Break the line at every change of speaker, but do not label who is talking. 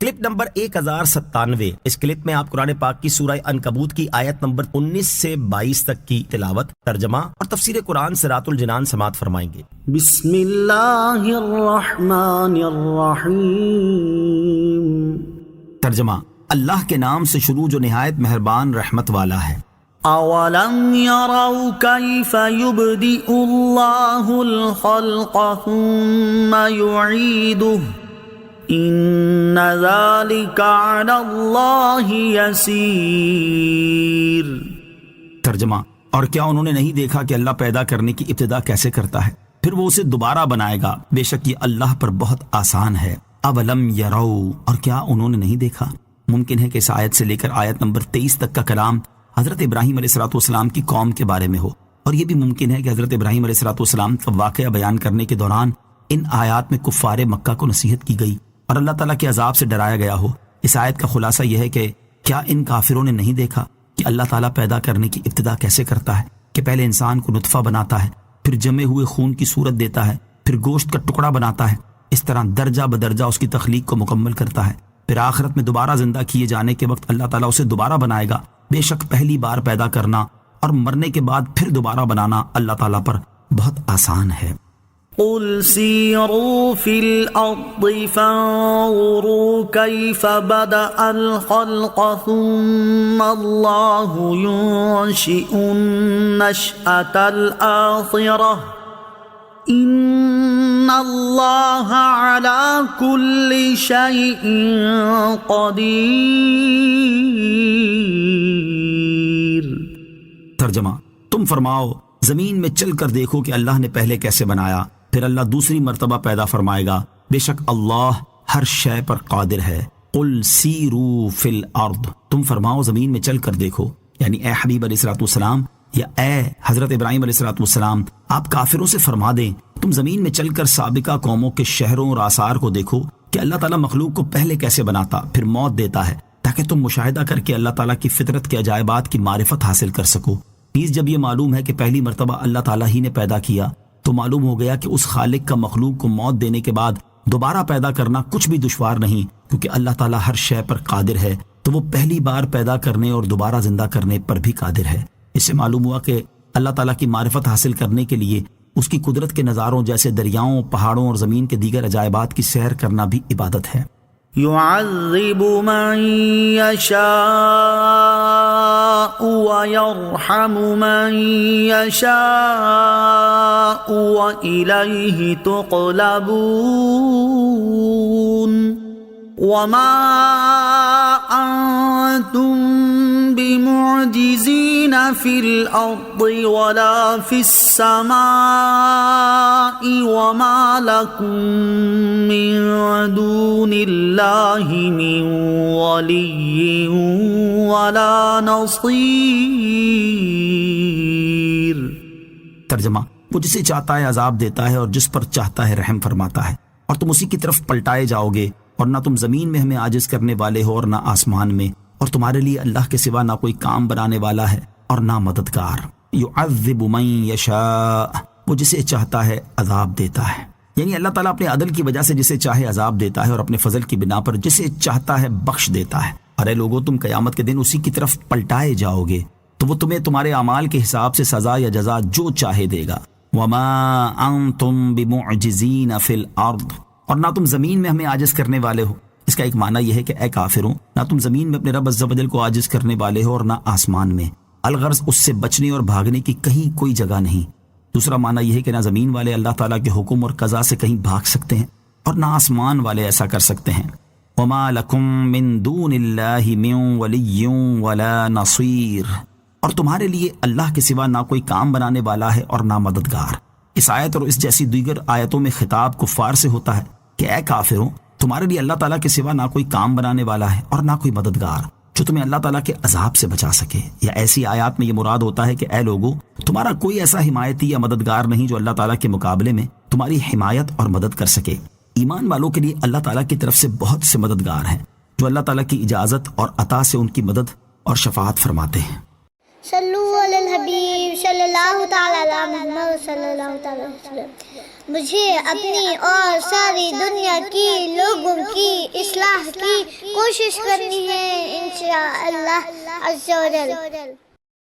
Clip number 1097۔ اس clip میں آپ قرآن پاک کی سورہ عنکبوت کی آیت نمبر 19 سے 22 تک کی تلاوت، ترجمہ اور تفسیر قرآن صراط الجنان سماعت فرمائیں گے۔
بسم اللہ الرحمن الرحیم۔
ترجمہ، اللہ کے نام سے شروع جو نہایت مہربان رحمت والا ہے۔
اولم يروا كيف يبدئ الله الخلق ثم يعيده ان ذلك على الله يسير۔
ترجمہ، اور کیا انہوں نے نہیں دیکھا کہ اللہ پیدا کرنے کی ابتدا کیسے کرتا ہے، پھر وہ اسے دوبارہ بنائے گا، بے شک یہ اللہ پر بہت آسان ہے۔ اولم یروا، اور کیا انہوں نے نہیں دیکھا۔ ممکن ہے کہ اس آیت سے لے کر آیت نمبر 23 تک کا کلام حضرت ابراہیم علیہ السلام کی قوم کے بارے میں ہو، اور یہ بھی ممکن ہے کہ حضرت ابراہیم علیہ السلام کا واقعہ بیان کرنے کے دوران ان آیات میں کفار مکہ کو نصیحت کی گئی اور اللہ تعالیٰ کے عذاب سے ڈرایا گیا ہو۔ اس آیت کا خلاصہ یہ ہے کہ کیا ان کافروں نے نہیں دیکھا کہ اللہ تعالیٰ پیدا کرنے کی ابتدا کیسے کرتا ہے، کہ پہلے انسان کو نطفہ بناتا ہے، پھر جمے ہوئے خون کی صورت دیتا ہے، پھر گوشت کا ٹکڑا بناتا ہے، اس طرح درجہ بدرجہ اس کی تخلیق کو مکمل کرتا ہے، پھر آخرت میں دوبارہ زندہ کیے جانے کے وقت اللہ تعالیٰ اسے دوبارہ بنائے گا۔ بے شک پہلی بار پیدا کرنا اور مرنے کے بعد پھر دوبارہ بنانا اللہ تعالیٰ پر بہت آسان ہے۔
قل سیروا فی الارض فانظروا کیف بدأ الخلق ثم اللہ ينشئ النشأة الآخرة ان اللہ علی کل شیء قدیر۔
ترجمہ، تم فرماؤ زمین میں چل کر دیکھو کہ اللہ نے پہلے کیسے بنایا، پھر اللہ دوسری مرتبہ پیدا فرمائے گا، بے شک اللہ ہر شے پر قادر ہے۔ قل سیروا فی الارض، تم فرماؤ زمین میں چل کر دیکھو، یعنی اے حبیب علیہ السلام یا اے حضرت ابراہیم علیہ السلام، آپ کافروں سے فرما دیں تم زمین میں چل کر سابقہ قوموں کے شہروں اور آثار کو دیکھو کہ اللہ تعالیٰ مخلوق کو پہلے کیسے بناتا پھر موت دیتا ہے، تاکہ تم مشاہدہ کر کے اللہ تعالیٰ کی فطرت کے عجائبات کی معرفت حاصل کر سکو۔ نیز جب یہ معلوم ہے کہ پہلی مرتبہ اللہ تعالیٰ ہی نے پیدا کیا تو معلوم ہو گیا کہ اس خالق کا مخلوق کو موت دینے کے بعد دوبارہ پیدا کرنا کچھ بھی دشوار نہیں، کیونکہ اللہ تعالیٰ ہر شے پر قادر ہے، تو وہ پہلی بار پیدا کرنے اور دوبارہ زندہ کرنے پر بھی قادر ہے۔ اس سے معلوم ہوا کہ اللہ تعالیٰ کی معرفت حاصل کرنے کے لیے اس کی قدرت کے نظاروں جیسے دریاؤں، پہاڑوں اور زمین کے دیگر عجائبات کی سیر کرنا بھی عبادت ہے۔
يعذب من يشاء ويرحم من يشاء وإليه تقلبون وما أنتم بمعجزين في الأرض ولا في السماء وما لكم من دون الله من ولي ولا نصير۔
ترجمہ، وہ جسے چاہتا ہے عذاب دیتا ہے اور جس پر چاہتا ہے رحم فرماتا ہے، اور تم اسی کی طرف پلٹائے جاؤ گے، اور نہ تم زمین میں ہمیں عاجز کرنے والے ہو اور نہ آسمان میں، اور تمہارے لیے اللہ کے سوا نہ کوئی کام بنانے والا ہے اور نہ مددگار۔ یعذب من یشاء، وہ جسے چاہتا ہے عذاب دیتا ہے، یعنی اللہ تعالیٰ اپنے عدل کی وجہ سے جسے چاہے عذاب دیتا ہے اور اپنے فضل کی بنا پر جسے چاہتا ہے بخش دیتا ہے۔ ارے لوگوں، تم قیامت کے دن اسی کی طرف پلٹائے جاؤ گے تو وہ تمہیں تمہارے اعمال کے حساب سے سزا یا جزا جو چاہے دے گا۔ وما انتم بمعجزین فی الارض، اور نہ تم زمین میں ہمیں عاجز کرنے والے ہو۔ اس کا ایک معنی یہ ہے کہ اے کافروں، نہ تم زمین میں اپنے رب عز و جل کو عاجز کرنے والے ہو اور نہ آسمان میں، الغرض اس سے بچنے اور بھاگنے کی کہیں کوئی جگہ نہیں۔ دوسرا معنی یہ ہے کہ نہ زمین والے اللہ تعالیٰ کے حکم اور قضا سے کہیں بھاگ سکتے ہیں اور نہ آسمان والے ایسا کر سکتے ہیں۔ وما لکم من دون اللہ من ولی ولا نصیر، اور تمہارے لیے اللہ کے سوا نہ کوئی کام بنانے والا ہے اور نہ مددگار۔ اس آیت اور اس جیسی دیگر آیتوں میں خطاب کفار سے ہوتا ہے کہ اے کافروں، تمہارے لیے اللہ تعالیٰ کے سوا نہ کوئی کام بنانے والا ہے اور نہ کوئی مددگار جو تمہیں اللہ تعالیٰ کے عذاب سے بچا سکے۔ یا ایسی آیات میں یہ مراد ہوتا ہے کہ اے لوگو، تمہارا کوئی ایسا حمایتی یا مددگار نہیں جو اللہ تعالیٰ کے مقابلے میں تمہاری حمایت اور مدد کر سکے۔ ایمان والوں کے لیے اللہ تعالیٰ کی طرف سے بہت سے مددگار ہیں جو اللہ تعالیٰ کی اجازت اور عطا سے ان کی مدد اور شفاعت فرماتے ہیں۔
صلو علی الحبیب صلی اللہ تعالی علی محمد صلی اللہ تعالی وسلم۔ مجھے اپنی اور ساری دنیا کی لوگوں کی اصلاح کی کوشش کرنی ہے انشاءاللہ عز و جل۔